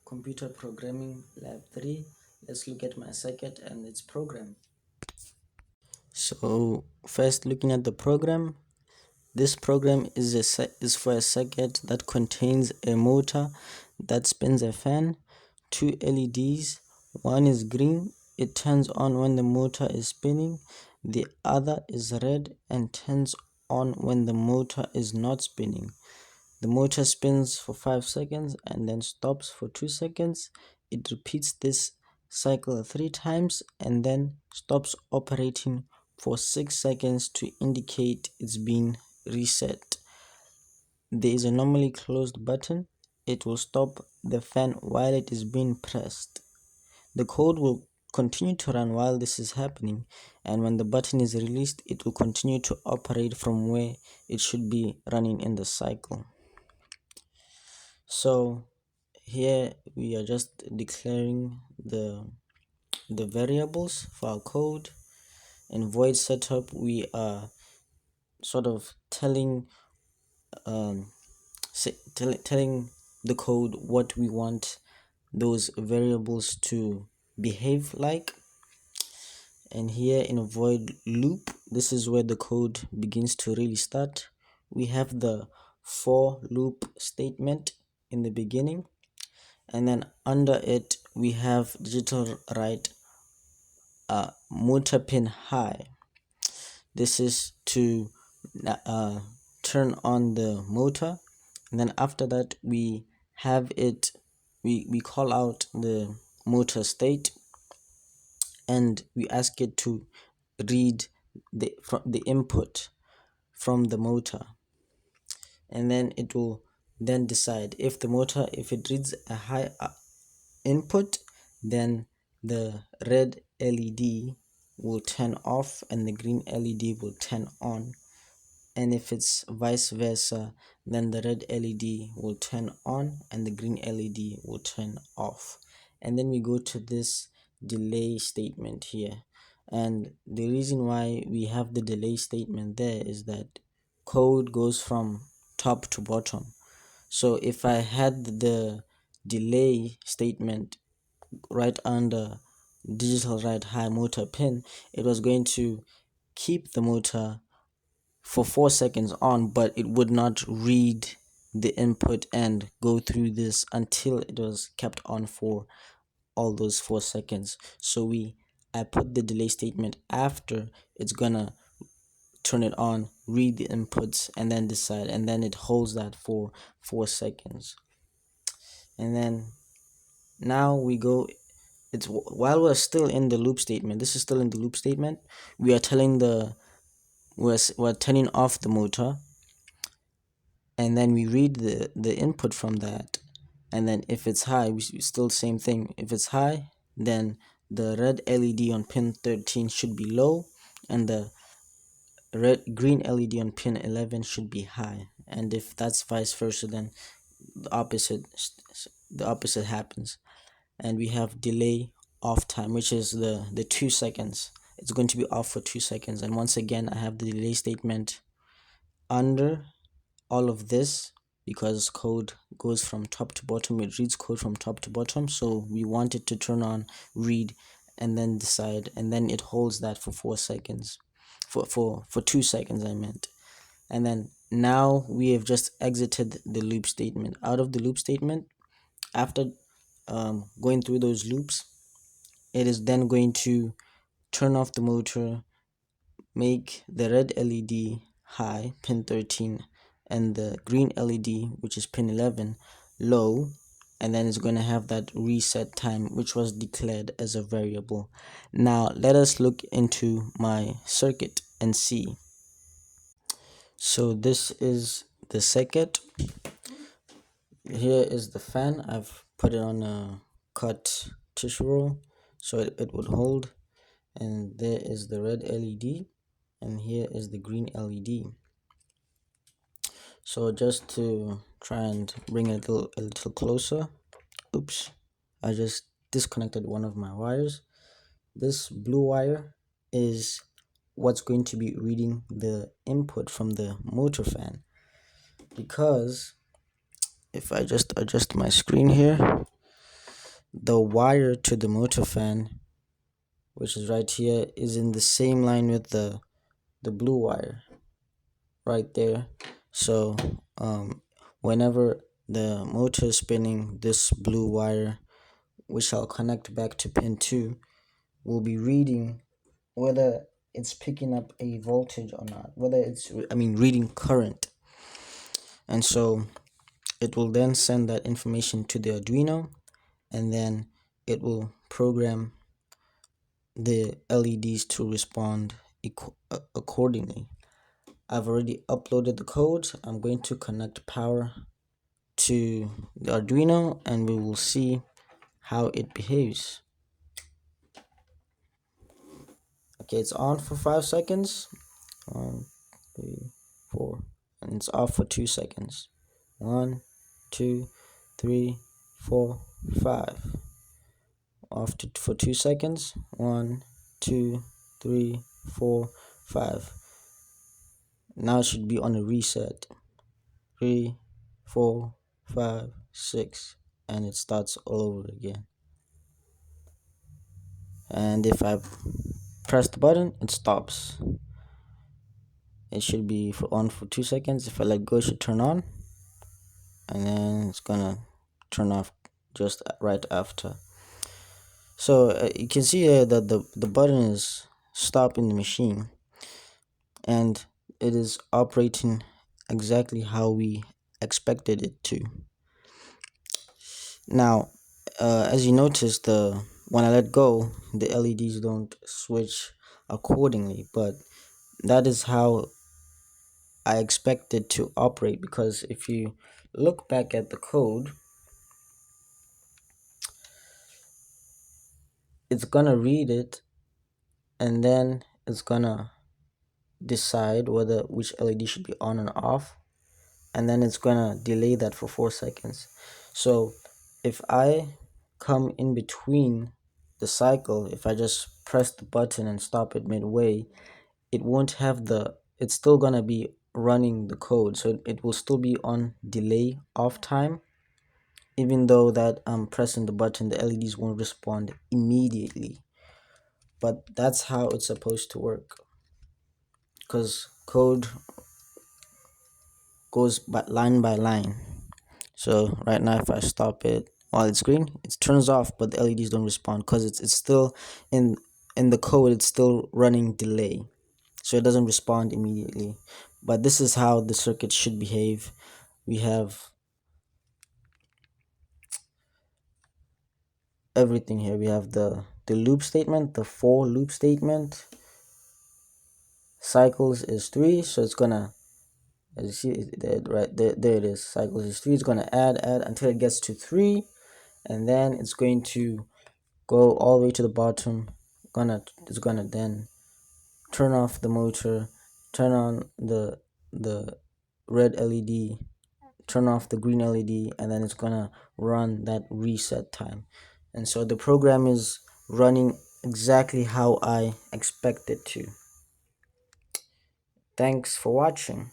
Computer Programming Lab 3. Let's look at my circuit and its program. So first, looking at the program, this program is for a circuit that contains a motor that spins a fan, two LEDs. One is green, it turns on when the motor is spinning. The other is red and turns on when the motor is not spinning. The motor spins for 5 seconds and then stops for 2 seconds. It repeats this cycle 3 times and then stops operating for 6 seconds to indicate it's been reset. There is a normally closed button. It will stop the fan while it is being pressed. The code will continue to run while this is happening, and when the button is released, it will continue to operate from where it should be running in the cycle. So here we are just declaring the variables for our code. In void setup, we are sort of telling telling the code what we want those variables to behave like. And here in a void loop, this is where the code begins to really start. We have the for loop statement in the beginning, and then under it we have digital write motor pin high. This is to turn on the motor, and then after that we have it we call out the motor state, and we ask it to read the input from the motor, and then it will then decide if it reads a high input, then the red LED will turn off and the green LED will turn on. And if it's vice versa, then the red LED will turn on and the green LED will turn off. And then we go to this delay statement here. And the reason why we have the delay statement there is that code goes from top to bottom. So if I had the delay statement right under digital write high motor pin, it was going to keep the motor for 4 seconds on, but it would not read the input and go through this until it was kept on for all those 4 seconds. So I put the delay statement after it's gonna turn it on, read the inputs, and then decide, and then it holds that for 4 seconds. And then now we go, it's while we're still in the loop statement, this is still in the loop statement, we are telling we're turning off the motor, and then we read the input from that, and then if it's high, we still same thing. If it's high, then the red LED on pin 13 should be low, and the green LED on pin 11 should be high. And if that's vice versa, then the opposite happens. And we have delay off time, which is the 2 seconds. It's going to be off for 2 seconds. And once again, I have the delay statement under all of this, because code goes from top to bottom. It reads code from top to bottom, so we want it to turn on, read, and then decide, and then it holds that for 4 seconds, for 2 seconds I meant. And then now we have just exited the loop statement. Out of the loop statement, after going through those loops, it is then going to turn off the motor, make the red LED high, pin 13, and the green LED, which is pin 11, low, and then it's going to have that reset time, which was declared as a variable. Now let us look into my circuit and see. So this is the circuit. Here is the fan. I've put it on a cut tissue roll so it would hold, and there is the red LED, and here is the green LED. So just to try and bring it a little closer, oops, I just disconnected one of my wires. This blue wire is what's going to be reading the input from the motor fan, because if I just adjust my screen here, the wire to the motor fan, which is right here, is in the same line with the blue wire right there. So whenever the motor is spinning, this blue wire, which I'll connect back to pin 2, will be reading whether it's picking up a voltage or not, whether it's reading current. And so it will then send that information to the Arduino, and then it will program the LEDs to respond accordingly. I've already uploaded the code. I'm going to connect power to the Arduino and we will see how it behaves. Okay, it's on for 5 seconds. 1, 3, 4, and it's off for 2 seconds. 1, 2, 3, 4, 5. Off for 2 seconds. 1, 2, 3, 4, 5. Now it should be on a reset. 3, 4, 5, 6, and it starts all over again. And if I press the button, it stops. It should be on for 2 seconds. If I let go, it should turn on, and then it's gonna turn off just right after. So you can see here that the button is stopping the machine, and it is operating exactly how we expected it to. Now, as you notice, when I let go, the LEDs don't switch accordingly, but that is how I expect it to operate, because if you look back at the code, it's gonna read it and then it's gonna decide which LED should be on and off, and then it's gonna delay that for 4 seconds. So if I come in between the cycle, if I just press the button and stop it midway, it won't have it's still gonna be running the code, so it will still be on delay off time. Even though that I'm pressing the button, the LEDs won't respond immediately. But that's how it's supposed to work, because code goes by line. So right now, if I stop it while it's green, it turns off, but the LEDs don't respond because it's still in the code. It's still running delay, so it doesn't respond immediately. But this is how the circuit should behave. We have everything here. We have the loop statement, the for loop statement. Cycles is 3, so it's gonna, as you see right there, it is. Cycles is 3. It's gonna add until it gets to 3, and then it's going to go all the way to the bottom. It's gonna then turn off the motor, turn on the red LED, turn off the green LED, and then it's gonna run that reset time. And so the program is running exactly how I expect it to. Thanks for watching.